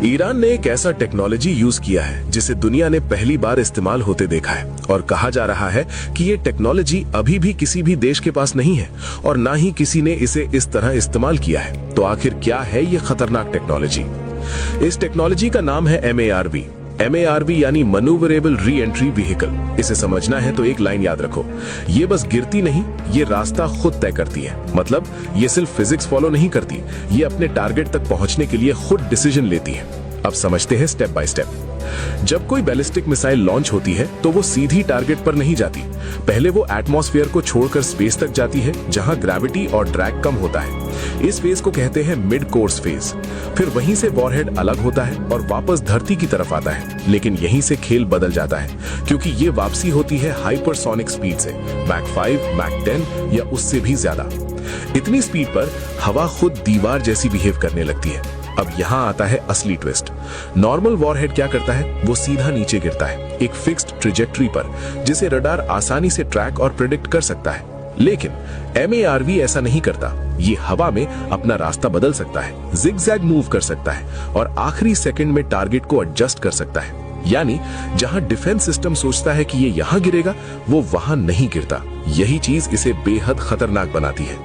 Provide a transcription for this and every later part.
Iran ने एक ऐसा टेक्नोलॉजी यूज किया है जिसे दुनिया ने पहली बार इस्तेमाल होते देखा है और कहा जा रहा है कि ये टेक्नोलॉजी अभी भी किसी भी देश के पास नहीं है और ना ही किसी ने इसे इस तरह इस्तेमाल किया है। तो आखिर क्या है ये खतरनाक टेक्नोलॉजी? इस टेक्नोलॉजी का नाम है MARV। MARV यानी मैन्यूवरेबल री एंट्री व्हीकल। इसे समझना है तो एक लाइन याद रखो, ये बस गिरती नहीं, ये रास्ता खुद तय करती है। मतलब ये सिर्फ फिजिक्स फॉलो नहीं करती, ये अपने टारगेट तक पहुंचने के लिए खुद डिसीजन लेती है। अब समझते हैं स्टेप बाय स्टेप। जब कोई बैलिस्टिक मिसाइल लॉन्च होती है तो वो सीधी टारगेट पर नहीं जाती। पहले वो एटमॉस्फेयर को छोड़कर स्पेस तक जाती है, जहां ग्रेविटी और ड्रैग कम होता है। इस फेज को कहते हैं मिड कोर्स फेज। फिर वहीं से वॉरहेड अलग होता है और वापस धरती की तरफ आता है। लेकिन यहीं से खेल बदल जाता है, क्योंकि ये वापसी होती है हाइपरसोनिक स्पीड से, मैक 5, मैक 10 या उससे भी ज्यादा। इतनी स्पीड पर हवा खुद दीवार जैसी बिहेव करने लगती है। अब यहाँ आता है असली ट्विस्ट। नॉर्मल वॉरहेड क्या करता है? वो सीधा नीचे गिरता है, एक फिक्स्ड ट्रेजेक्टरी पर, जिसे रडार आसानी से ट्रैक और प्रेडिक्ट कर सकता है। लेकिन MARV ऐसा नहीं करता। ये हवा में अपना रास्ता बदल सकता है, जिगजैग मूव कर सकता है और आखिरी सेकंड में टारगेट को एडजस्ट कर सकता है। यानी जहां डिफेंस सिस्टम सोचता है कि ये यहां गिरेगा, वो वहां नहीं गिरता। यही चीज इसे बेहद खतरनाक बनाती है।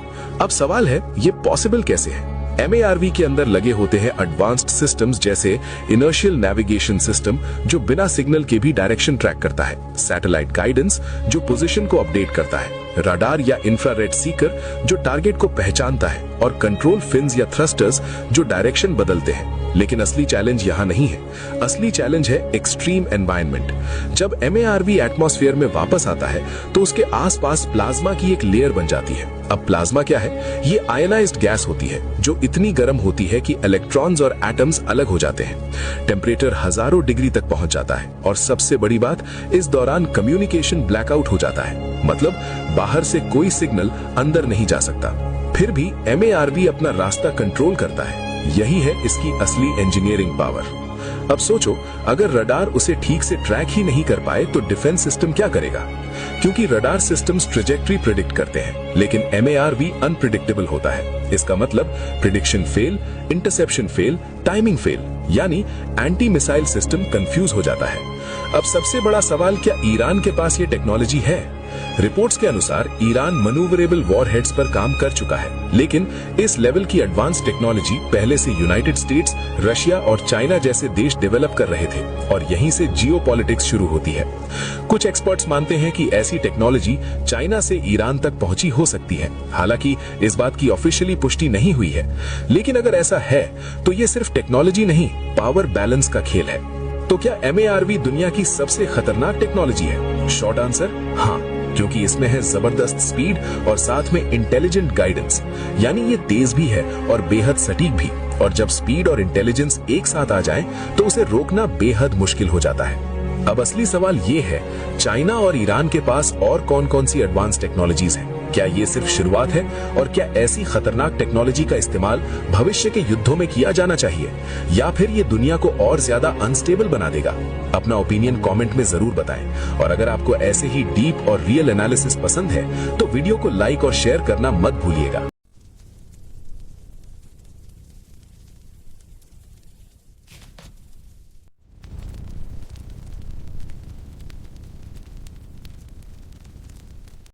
अब सवाल है, ये पॉसिबल कैसे है? MARV के अंदर लगे होते हैं एडवांस्ड सिस्टम्स जैसे इनर्शियल नेविगेशन सिस्टम, जो बिना सिग्नल के भी डायरेक्शन ट्रैक करता है, सैटेलाइट गाइडेंस जो पोजीशन को अपडेट करता है, रडार या इंफ्रारेड सीकर जो टारगेट को पहचानता है, और कंट्रोल फिन्स या थ्रस्टर्स जो डायरेक्शन बदलते हैं। लेकिन असली चैलेंज यहाँ नहीं है। असली चैलेंज है एक्सट्रीम एनवायरनमेंट। जब MARV एटमॉस्फेयर में वापस आता है तो उसके आसपास प्लाज्मा की एक लेयर बन जाती है। अब प्लाज्मा क्या है? ये आयनाइज्ड गैस होती है जो इतनी गर्म होती है कि इलेक्ट्रॉन्स और एटम्स अलग हो जाते हैं। टेम्परेचर हजारों डिग्री तक पहुंच जाता है और सबसे बड़ी बात, इस दौरान कम्युनिकेशन ब्लैकआउट हो जाता है। मतलब बाहर से कोई सिग्नल अंदर नहीं जा सकता। फिर भी MARV अपना रास्ता कंट्रोल करता है। यही है इसकी असली इंजीनियरिंग पावर। अब सोचो, अगर रडार उसे ठीक से ट्रैक ही नहीं कर पाए तो डिफेंस सिस्टम क्या करेगा? क्योंकि रडार सिस्टम्स ट्रेजेक्टरी प्रिडिक्ट करते हैं, लेकिन MARV अनप्रिडिक्टेबल होता है। इसका मतलब prediction fail, interception fail, timing fail, यानी एंटी मिसाइल सिस्टम कंफ्यूज हो जाता है। अब सबसे बड़ा सवाल, क्या ईरान के पास ये टेक्नोलॉजी है? रिपोर्ट्स के अनुसार ईरान मैन्यूवरेबल वॉरहेड्स पर काम कर चुका है, लेकिन इस लेवल की एडवांस टेक्नोलॉजी पहले से यूनाइटेड स्टेट्स, रशिया और चाइना जैसे देश डेवलप कर रहे थे, और यहीं से जियोपॉलिटिक्स शुरू होती है। कुछ एक्सपर्ट्स मानते हैं कि ऐसी टेक्नोलॉजी चाइना से ईरान तक पहुंची हो सकती है। हालांकि इस बात की ऑफिशियली पुष्टि नहीं हुई है, लेकिन अगर ऐसा है तो ये सिर्फ टेक्नोलॉजी नहीं, पावर बैलेंस का खेल है। तो क्या MARV दुनिया की सबसे खतरनाक टेक्नोलॉजी है? शॉर्ट आंसर, हाँ, क्योंकि इसमें है जबरदस्त स्पीड और साथ में इंटेलिजेंट गाइडेंस। यानी ये तेज भी है और बेहद सटीक भी। और जब स्पीड और इंटेलिजेंस एक साथ आ जाए तो उसे रोकना बेहद मुश्किल हो जाता है। अब असली सवाल ये है, चाइना और ईरान के पास और कौन कौन सी एडवांस टेक्नोलॉजीज हैं? क्या ये सिर्फ शुरुआत है, और क्या ऐसी खतरनाक टेक्नोलॉजी का इस्तेमाल भविष्य के युद्धों में किया जाना चाहिए, या फिर ये दुनिया को और ज्यादा अनस्टेबल बना देगा? अपना ओपिनियन कमेंट में जरूर बताएं। और अगर आपको ऐसे ही डीप और रियल एनालिसिस पसंद है तो वीडियो को लाइक और शेयर करना मत भूलिएगा।